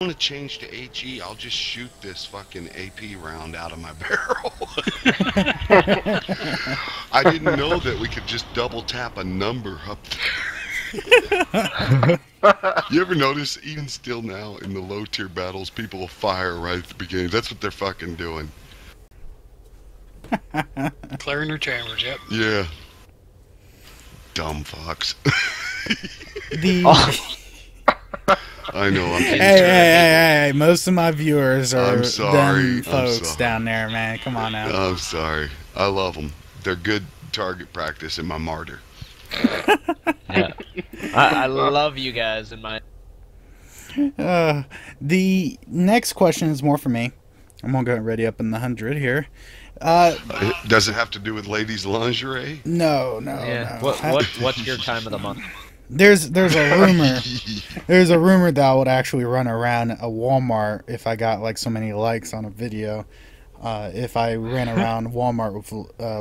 want to change to HE, I'll just shoot this fucking AP round out of my barrel. I didn't know that we could just double tap a number up there. You ever notice, even still now in the low tier battles, people will fire right at the beginning? That's what they're fucking doing. Clearing their chambers, yep. Yeah. Dumb fucks. I know. Hey, most of my viewers are I'm sorry. them folks down there, man. Come on now. I'm sorry. I love them. They're good target practice in my martyr. Yeah. I love you guys in my... The next question is more for me. I'm going to go ready up in the 100 here. Does it have to do with ladies' lingerie? No. What's your time of the month? There's a rumor. There's a rumor that I would actually run around a Walmart if I got like so many likes on a video. If I ran around Walmart with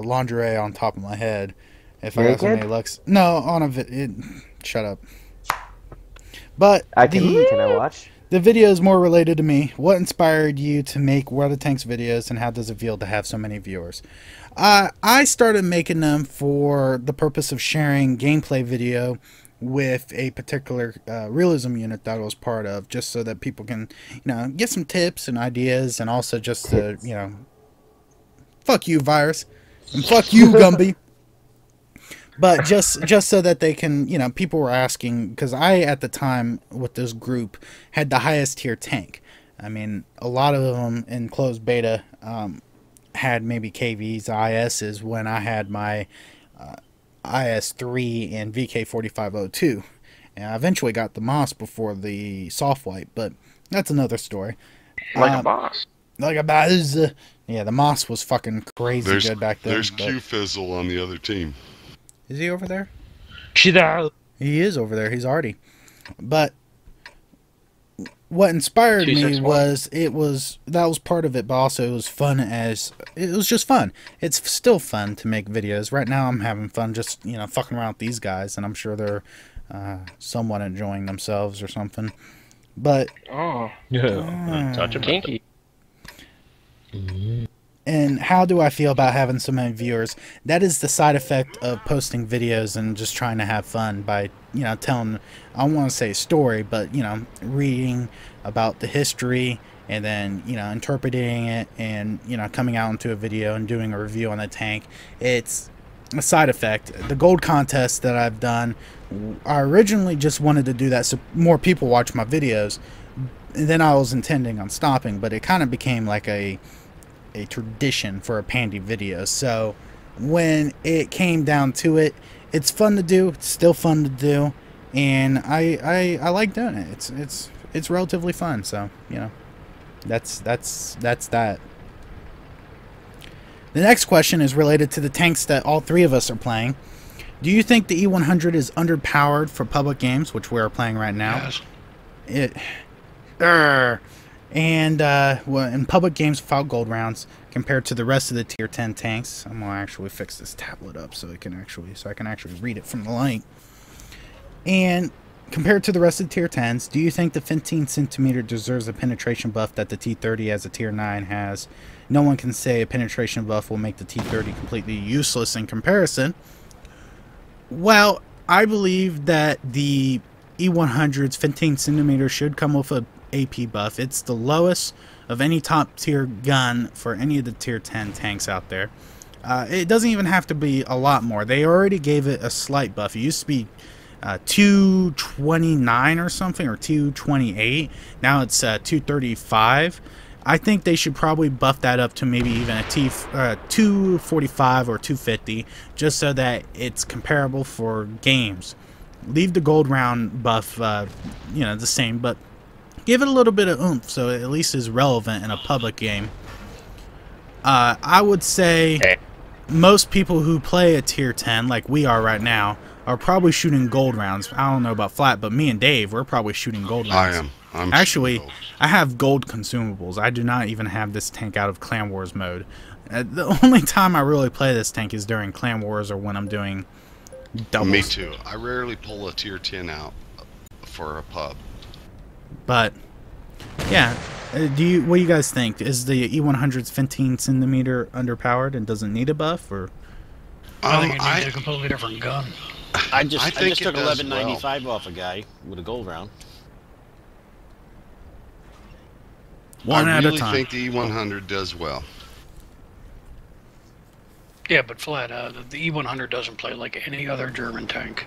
lingerie on top of my head, if I got so many likes. No, on a shut up. But can I watch? The video is more related to me. What inspired you to make World of Tanks videos, and how does it feel to have so many viewers? I started making them for the purpose of sharing gameplay video with a particular realism unit that I was part of, just so that people can, get some tips and ideas, and also just to, fuck you, Virus, and fuck you, Gumby. But just so that they can, people were asking, because I, at the time, with this group, had the highest tier tank. I mean, a lot of them in closed beta had maybe KVs, ISs, when I had my IS-3 and VK-4502. And I eventually got the MOS before the soft wipe, but that's another story. Like a boss. Like a boss. Yeah, the MOS was fucking crazy good back then. There's Q-Fizzle on the other team. Is he over there? He is over there. He's already. But what inspired me was that was part of it, but also it was fun it was just fun. It's still fun to make videos. Right now I'm having fun just, fucking around with these guys, and I'm sure they're somewhat enjoying themselves or something. But touch a kinky. And how do I feel about having so many viewers? That is the side effect of posting videos and just trying to have fun by, telling, I don't want to say a story, but, reading about the history and then, interpreting it and, coming out into a video and doing a review on the tank. It's a side effect. The gold contest that I've done, I originally just wanted to do that so more people watch my videos. And then I was intending on stopping, but it kind of became like a tradition for a Pandy video. So when it came down to it, it's fun to do. It's still fun to do, and I like doing it. It's relatively fun. So that's that. The next question is related to the tanks that all three of us are playing. Do you think the E100 is underpowered for public games, which we're playing right now? Yes. And in public games without gold rounds, compared to the rest of the tier 10 tanks, I'm gonna actually fix this tablet up so I can actually read it from the light. And compared to the rest of the tier 10s, do you think the 15 centimeter deserves a penetration buff that the T30 as a tier 9 has? No one can say a penetration buff will make the T30 completely useless in comparison. Well, I believe that the E100's 15 centimeter should come with a AP buff. It's the lowest of any top tier gun for any of the tier 10 tanks out there. It doesn't even have to be a lot more. They already gave it a slight buff. It used to be 229 or something, or 228. Now it's 235. I think they should probably buff that up to maybe even a 245 or 250, just so that it's comparable for games. Leave the gold round buff the same, but give it a little bit of oomph so it at least is relevant in a public game. I would say most people who play a tier 10, like we are right now, are probably shooting gold rounds. I don't know about Flat, but me and Dave, we're probably shooting gold rounds. I am. Actually, I have gold consumables. I do not even have this tank out of Clan Wars mode. The only time I really play this tank is during Clan Wars or when I'm doing doubles. Me too. I rarely pull a tier 10 out for a pub. But Yeah. What do you guys think? Is the E100's 15 centimeter underpowered and doesn't need a buff, or? I think it needs a completely different gun. I just think took it does 1195 off a guy with a gold round. One at a time. I really think the E100 does well. Yeah, but flat, the E100 doesn't play like any other German tank.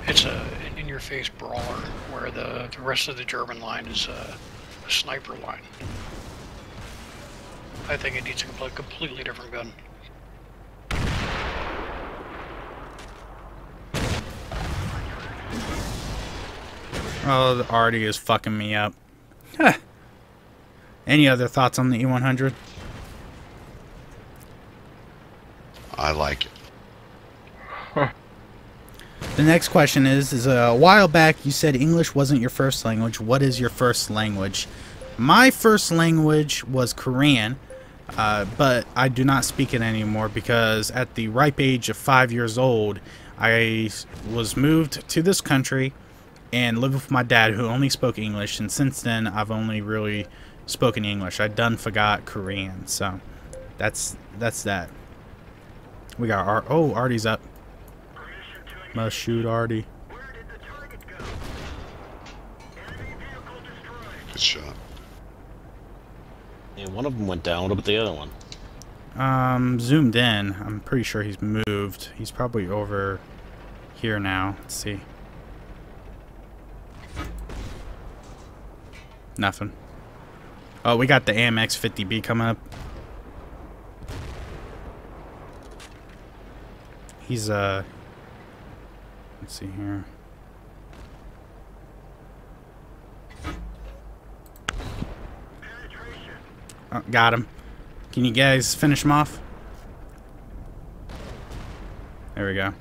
It's an in-your-face brawler, where the rest of the German line is a sniper line. I think it needs a completely different gun. Oh, the Artie is fucking me up. Huh. Any other thoughts on the E100? I like it. The next question is a while back you said English wasn't your first language. What is your first language? My first language was Korean, but I do not speak it anymore because at the ripe age of 5 years old, I was moved to this country and lived with my dad, who only spoke English, and since then I've only really spoken English. I done forgot Korean, so that's that. We got Artie's up. Must shoot Artie. Good shot. And one of them went down. What about the other one? Zoomed in. I'm pretty sure he's moved. He's probably over here now. Let's see. Nothing. Oh, we got the AMX 50B coming up. He's, let's see here. Oh, got him. Can you guys finish him off? There we go.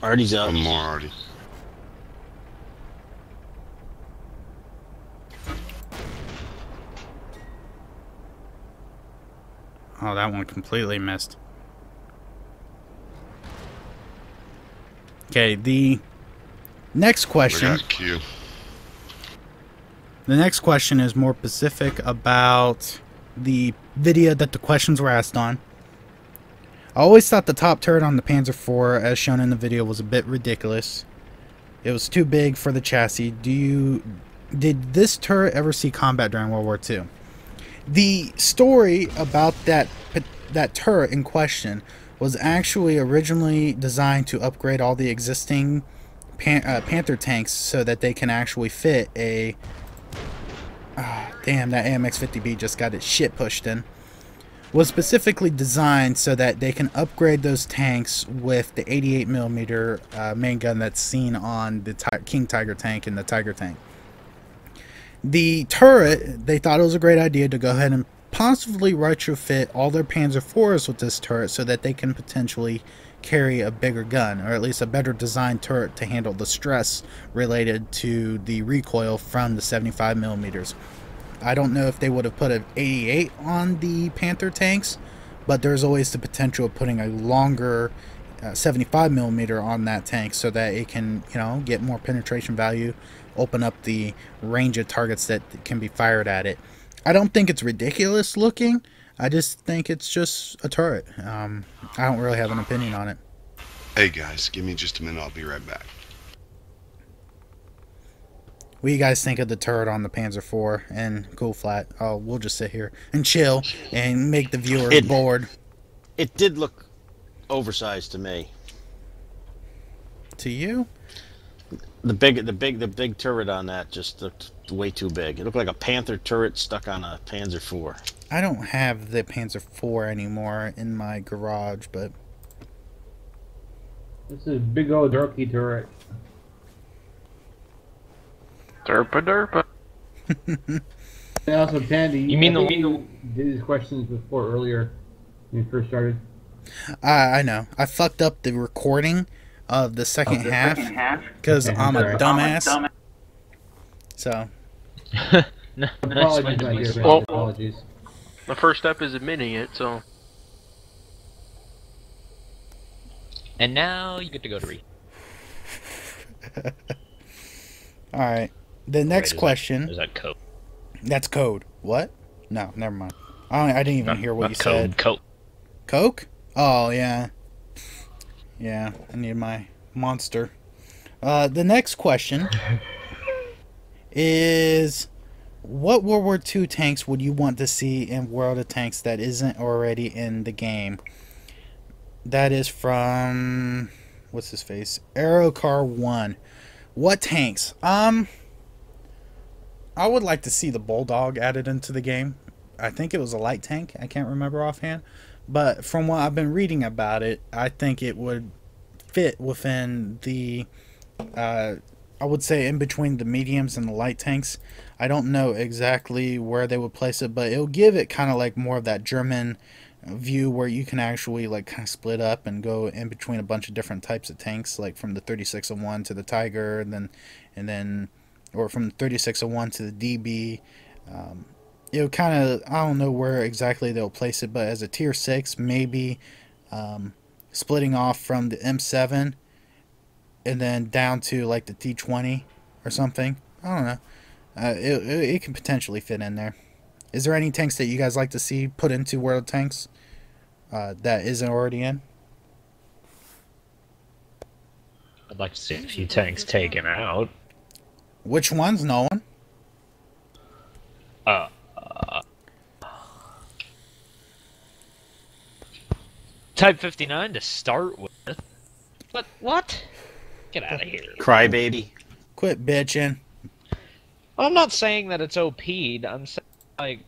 Artie's up. One more Artie. Oh, that one completely missed. Okay, the next question. We got Q. The next question is more specific about the video that the questions were asked on. I always thought the top turret on the Panzer IV, as shown in the video, was a bit ridiculous. It was too big for the chassis. Did this turret ever see combat during World War II? The story about that turret in question was actually originally designed to upgrade all the existing Panther tanks so that they can actually fit a... damn, that AMX 50B just got its shit pushed in. Was specifically designed so that they can upgrade those tanks with the 88mm main gun that's seen on the King Tiger tank and the Tiger tank. The turret, they thought it was a great idea to go ahead and possibly retrofit all their Panzer IVs with this turret so that they can potentially carry a bigger gun, or at least a better designed turret to handle the stress related to the recoil from the 75mm. I don't know if they would have put an 88 on the Panther tanks, but there's always the potential of putting a longer 75mm on that tank so that it can, you know, get more penetration value, open up the range of targets that can be fired at it. I don't think it's ridiculous looking. I just think it's just a turret. I don't really have an opinion on it. Hey guys, give me just a minute. I'll be right back. What do you guys think of the turret on the Panzer IV and Cool Flat? Oh, we'll just sit here and chill and make the viewers bored. It did look oversized to me. To you? The big turret on that just looked way too big. It looked like a Panther turret stuck on a Panzer IV. I don't have the Panzer IV anymore in my garage, but this is big old dorky turret. Derpa. And also, Pandy, You mean you did these questions before earlier when you first started? I know. I fucked up the recording of the second half because I'm a dumbass. So. No, Apologies, my dear friend. Well- Apologies. The first step is admitting it, so. And now you get to go to read. Alright. The next Wait, question. Is that code? That's code. What? No, never mind. I didn't even hear what you said. Code. Coke? Oh, yeah. Yeah, I need my monster. The next question is, what World War II tanks would you want to see in World of Tanks that isn't already in the game? That is from, what's his face? Aerocar1. What tanks? I would like to see the Bulldog added into the game. I think it was a light tank. I can't remember offhand. But from what I've been reading about it, I think it would fit within the, I would say in between the mediums and the light tanks. I don't know exactly where they would place it, but it'll give it kind of like more of that German view where you can actually like kind of split up and go in between a bunch of different types of tanks, like from the 3601 to the Tiger, and then or from the 3601 to the DB. It'll kind of, I don't know where exactly they'll place it, but as a tier 6, maybe splitting off from the M7 and then down to like the T20 or something. I don't know. It can potentially fit in there. Is there any tanks that you guys like to see put into World of Tanks that isn't already in? I'd like to see a few tanks taken out. Which ones, Nolan? Type 59 to start with. But what? Get out of here. Crybaby. Quit bitching. Well, I'm not saying that it's OP'd. I'm saying, like,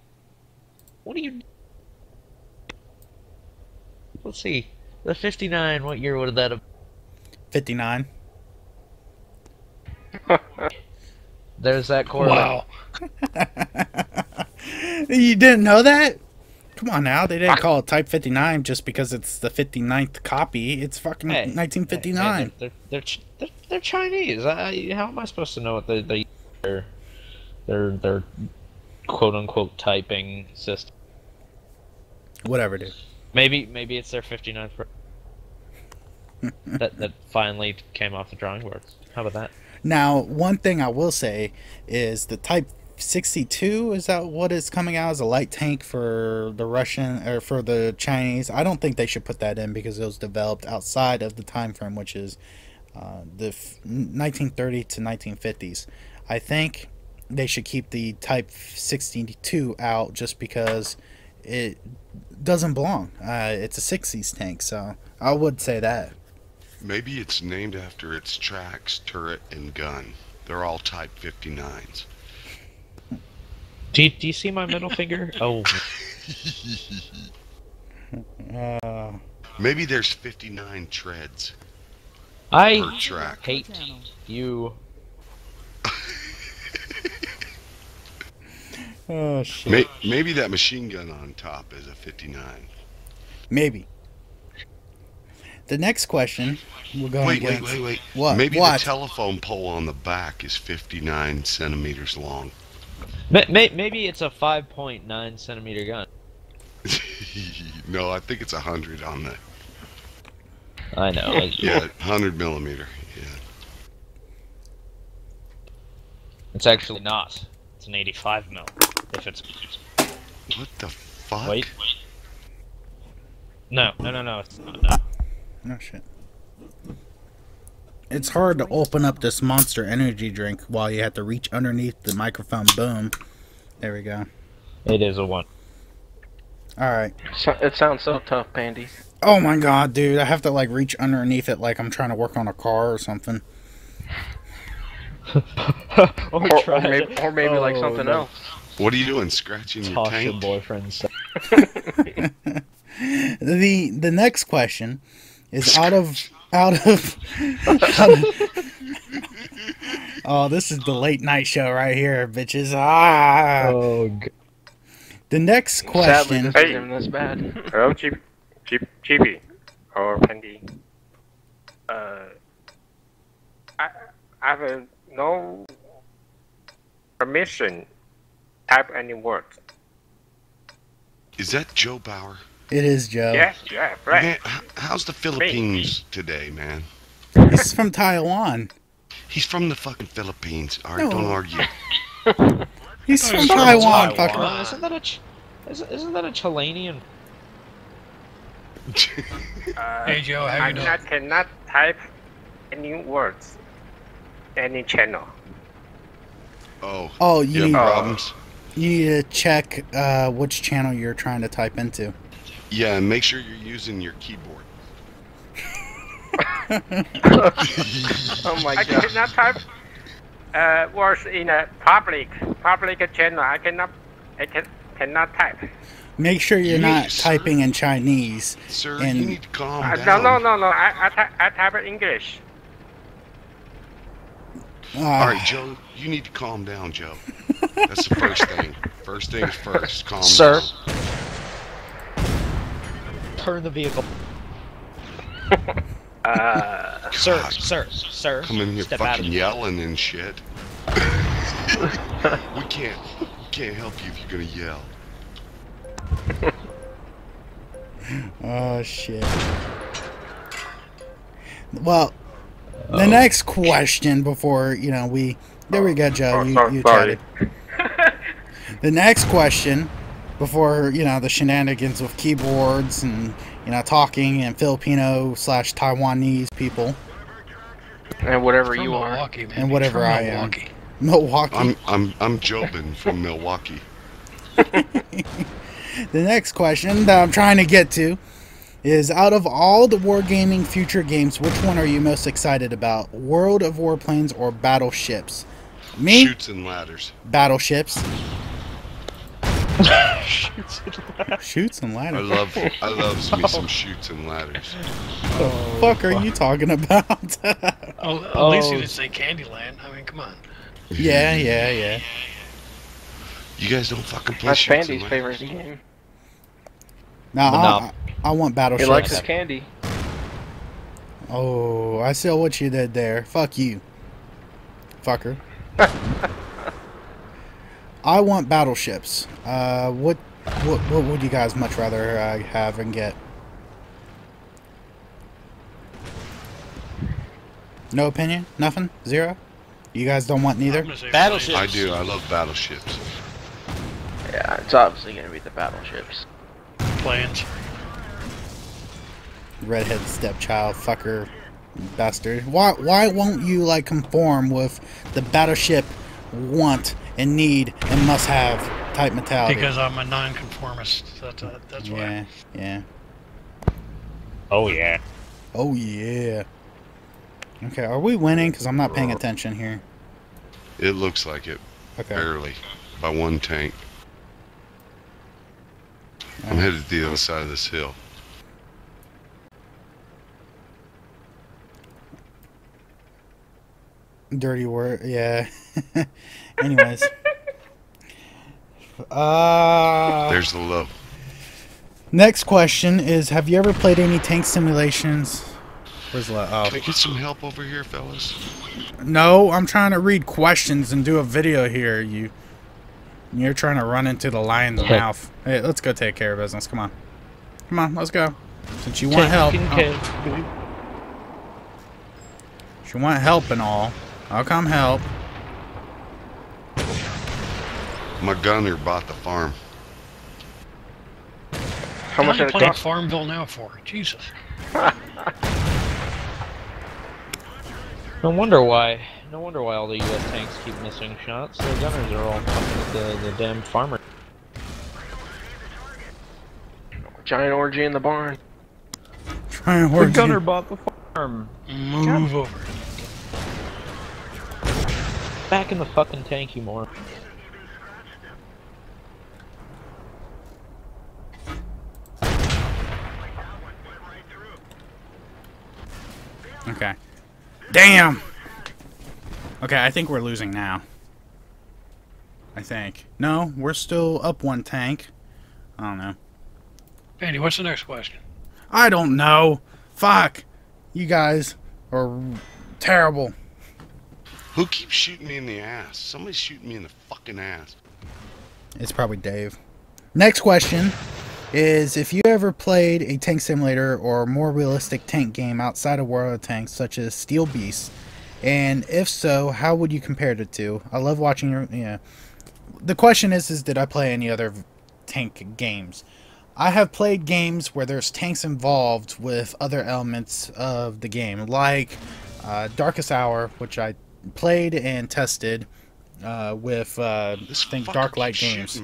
what do you... Let's see. The 59, what year would that have... 59. There's that core. Wow. You didn't know that? Come on now. They didn't call it Type 59 just because it's the 59th copy. It's fucking 1959. They're Chinese. How am I supposed to know what their quote-unquote typing system? Whatever, dude. Maybe it's their 59th that finally came off the drawing boards. How about that? Now, one thing I will say is the Type 62, is that what is coming out as a light tank for the Russian or for the Chinese? I don't think they should put that in because it was developed outside of the time frame, which is the 1930 to 1950s. I think they should keep the Type 62 out just because it doesn't belong. It's a 60s tank, so I would say that. Maybe it's named after its tracks, turret, and gun. They're all Type 59s. Do you see my middle finger? Oh. Maybe there's 59 treads I per track. hate you. Oh, shit. Maybe that machine gun on top is a 59. Maybe. The next question, we're going Wait. What? Maybe What? the telephone pole on the back is 59 centimeters long. Maybe it's a 5.9 centimeter gun. No, I think it's 100 on the... I know. Yeah, 100 millimeter. Yeah. It's actually not. It's an 85 mil. If it's... What the fuck? Wait. No. It's not. No. Oh, shit. It's hard to open up this Monster energy drink while you have to reach underneath the microphone. Boom. There we go. It is a 1. Alright. It sounds so tough, Pandy. Oh my god, dude. I have to, like, reach underneath it like I'm trying to work on a car or something. Or maybe like something else. What are you doing? Scratching your Toss your tank? boyfriend's... The next question is out of oh, this is the late night show right here, bitches. Oh, The next Sadly, question. this isn't this bad. Hello, GB, or Pandy. I have no permission. Type any words. Is that Joe Bauer? It is Joe. Yes, right. Man, how's the Philippines today, man? He's from Taiwan. He's from the fucking Philippines. All right, No. don't argue. He's from From Taiwan, Taiwan. fucker. Isn't that a Chilean? Hey Joe, how you doing? I cannot type any words, any channel. Oh. Oh, You you have need, problems? you need to check which channel you're trying to type into. Yeah, and make sure you're using your keyboard. Oh my I god. cannot type words in a public channel. Cannot type. Make sure you're You not need- sir? typing in Chinese. Sir, And- you need to calm down. No. I type English. All right, Joe, you need to calm down, Joe. That's the first thing. First things first, calm Sir. down. Turn the vehicle. Uh, Sir, God. sir. Come in here Step out of fucking the yelling and shit. we can't help you if you're gonna yell. Oh shit. Well, the next question before there we go, Joe. You sorry. chatted. The next question before the shenanigans with keyboards and talking and Filipino/Taiwanese people And whatever From you are. Milwaukee, man. and whatever From I am. Milwaukee. Milwaukee. I'm Jobin from Milwaukee. The next question that I'm trying to get to is, out of all the Wargaming future games, which one are you most excited about? World of Warplanes or Battleships? Me? Shoots and ladders. Battleships. Shoots and I ladders. loves me some shoots and ladders. The fuck are you talking about? Oh, at least you didn't say Candyland. I mean, come on. yeah. You guys don't fucking play That's shoots Pandy's and favorite ladders. game. No, I want He Battleships. likes his candy. Oh, I see what you did there. Fuck you, fucker. I want Battleships. What would you guys much rather have and get? No opinion? Nothing? Zero? You guys don't want I'm neither? gonna say Battleship. I do. I love battleships. Yeah, it's obviously gonna be the battleships. Planes. Redhead stepchild, fucker, bastard. Why won't you conform with the Battleship want and need and must have type mentality? Because I'm a non-conformist. That's why. Yeah. Oh yeah. Oh yeah. Okay, are we winning? Because I'm not paying attention here. It looks like it. Okay. Barely. By one tank. I'm headed to the other side of this hill. Dirty word, yeah. Anyways. There's the low. Next question is, have you ever played any tank simulations? Where's the Can I get some help over here, fellas? No, I'm trying to read questions and do a video here. You're trying to run into the lion's mouth. Hey, let's go take care of business. Come on, let's go. Since you want help. You want help and all. I'll come help. My gunner bought the farm. How much are you did it playing cost? Farmville now for? Jesus. No wonder why all the U.S. tanks keep missing shots. Their gunners are all fucking with the damn farmer. Giant orgy in the barn. Try and The work gunner bought the farm. Move over. Back in the fucking tank, you moron. Okay. Damn! Okay, I think we're losing now. I think. No, we're still up one tank. I don't know. Andy, what's the next question? I don't know. Fuck. You guys are terrible. Who keeps shooting me in the ass? Somebody's shooting me in the fucking ass. It's probably Dave. Next question is, if you ever played a tank simulator or more realistic tank game outside of World of Tanks, such as Steel Beast, And if so, how would you compare the two? I love watching your... Yeah. The question is did I play any other tank games? I have played games where there's tanks involved with other elements of the game, like Darkest Hour, which I played and tested with, I think, Darklight Games.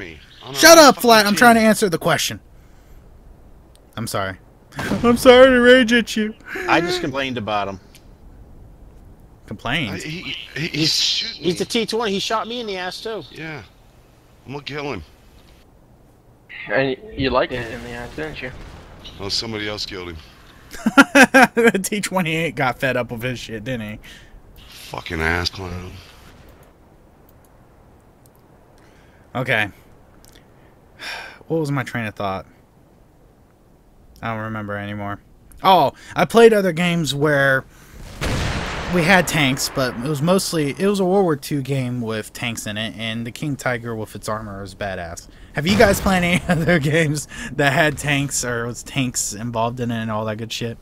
Shut up, Flat! I'm trying to answer the question. I'm sorry. I'm sorry to rage at you. I just complained about him. Complained? He's shooting. He's the T-20. He shot me in the ass, too. Yeah. I'm gonna kill him. And you liked it in the end, didn't you? Well, somebody else killed him. The T-28 got fed up with his shit, didn't he? Fucking ass clown. Okay. What was my train of thought? I don't remember anymore. Oh, I played other games where we had tanks, but it was a World War II game with tanks in it, and the King Tiger with its armor was badass. Have you guys played any other games that had tanks or was tanks involved in it and all that good shit?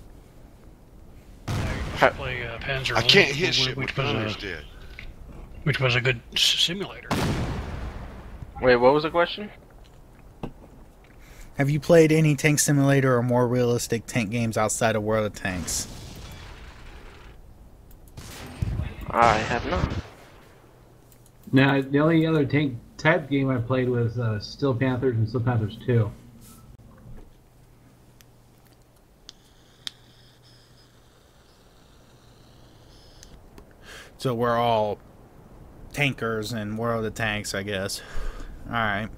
I play Panzer. I can't hit shit with Panzer's dead. Which was a good simulator. Wait, what was the question? Have you played any tank simulator or more realistic tank games outside of World of Tanks? I have not. Now, the only other tank type game I played was Steel Panthers and Steel Panthers 2. So we're all tankers in World of Tanks, I guess. Alright.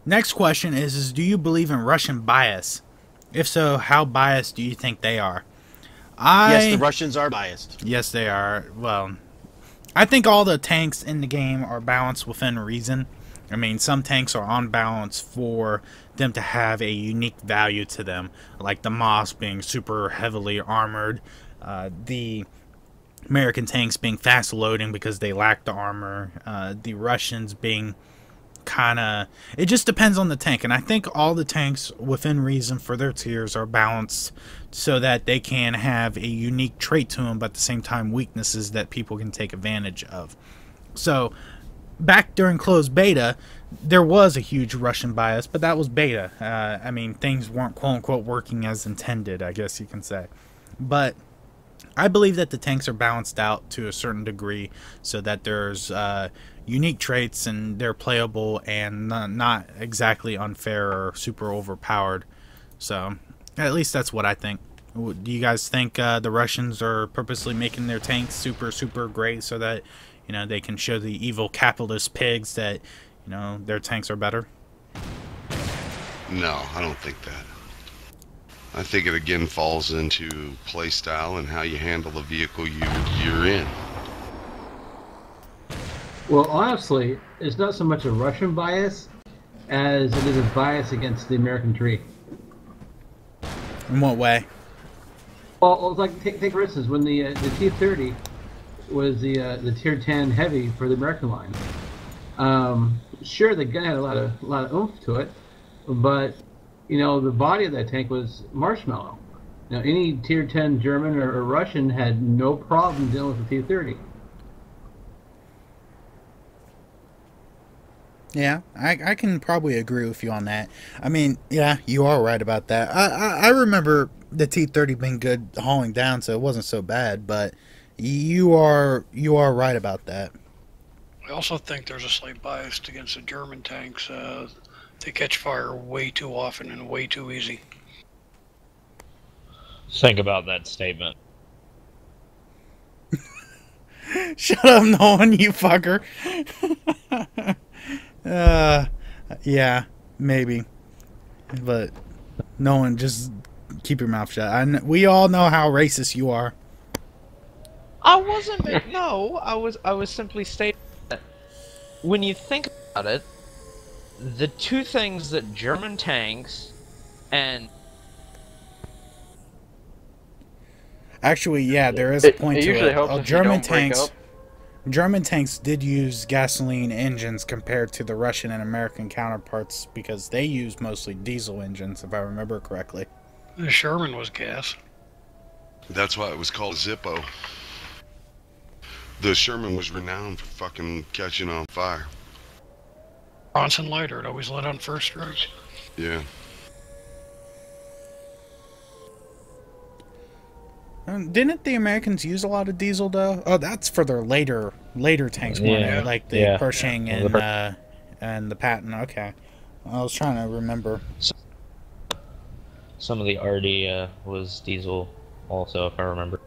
Next question is do you believe in Russian bias? If so, how biased do you think they are? Yes, the Russians are biased. Yes, they are. Well, I think all the tanks in the game are balanced within reason. I mean, some tanks are on balance for them to have a unique value to them, like the Moss being super heavily armored, the American tanks being fast loading because they lack the armor, the Russians being kind of... It just depends on the tank, and I think all the tanks within reason for their tiers are balanced so that they can have a unique trait to them, but at the same time weaknesses that people can take advantage of. So, back during closed beta, there was a huge Russian bias, but that was beta. I mean, things weren't quote-unquote working as intended, I guess you can say. But I believe that the tanks are balanced out to a certain degree so that there's unique traits and they're playable and not exactly unfair or super overpowered. So, at least that's what I think. Do you guys think the Russians are purposely making their tanks super, super great so that, you know, they can show the evil capitalist pigs that, you know, their tanks are better? No, I don't think that. I think it again falls into play style and how you handle the vehicle you're in. Well, honestly, it's not so much a Russian bias as it is a bias against the American tree. In what way? Well, it's like take for instance when the T-30 was the Tier 10 heavy for the American line. Sure, the gun had a lot of oomph to it, but you know the body of that tank was marshmallow. Now, any Tier 10 German or Russian had no problem dealing with the T-30. Yeah, I can probably agree with you on that. I mean, yeah, you are right about that. I remember the T-30 being good hauling down, so it wasn't so bad, but you are right about that. I also think there's a slight bias against the German tanks. They catch fire way too often and way too easy. Think about that statement. Shut up, Nolan, you fucker. Yeah, maybe. But Nolan, just keep your mouth shut. We all know how racist you are. I wasn't. No, I was simply stating that when you think about it, the two things that German tanks and actually, yeah, there is a point to usually it. helps if German tanks did use gasoline engines compared to the Russian and American counterparts because they used mostly diesel engines, if I remember correctly. The Sherman was gas. That's why it was called Zippo. The Sherman was renowned for fucking catching on fire. Bronson lighter, it always lit on first strike. Yeah. Didn't the Americans use a lot of diesel though? Oh, that's for their later tanks, Yeah. like the Yeah. Pershing and the Patton. Okay, I was trying to remember. Some of the RD was diesel, also, if I remember.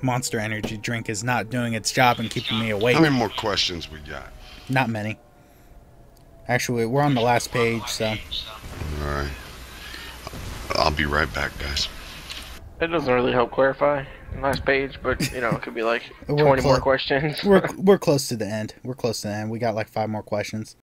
Monster Energy drink is not doing its job and keeping me awake. How many more questions we got? Not many. Actually, we're on the last page, so. All right. I'll be right back, guys. It doesn't really help clarify the last page, but you know, it could be like We're 20 more questions. we're close to the end. We're close to the end. We got like 5 more questions.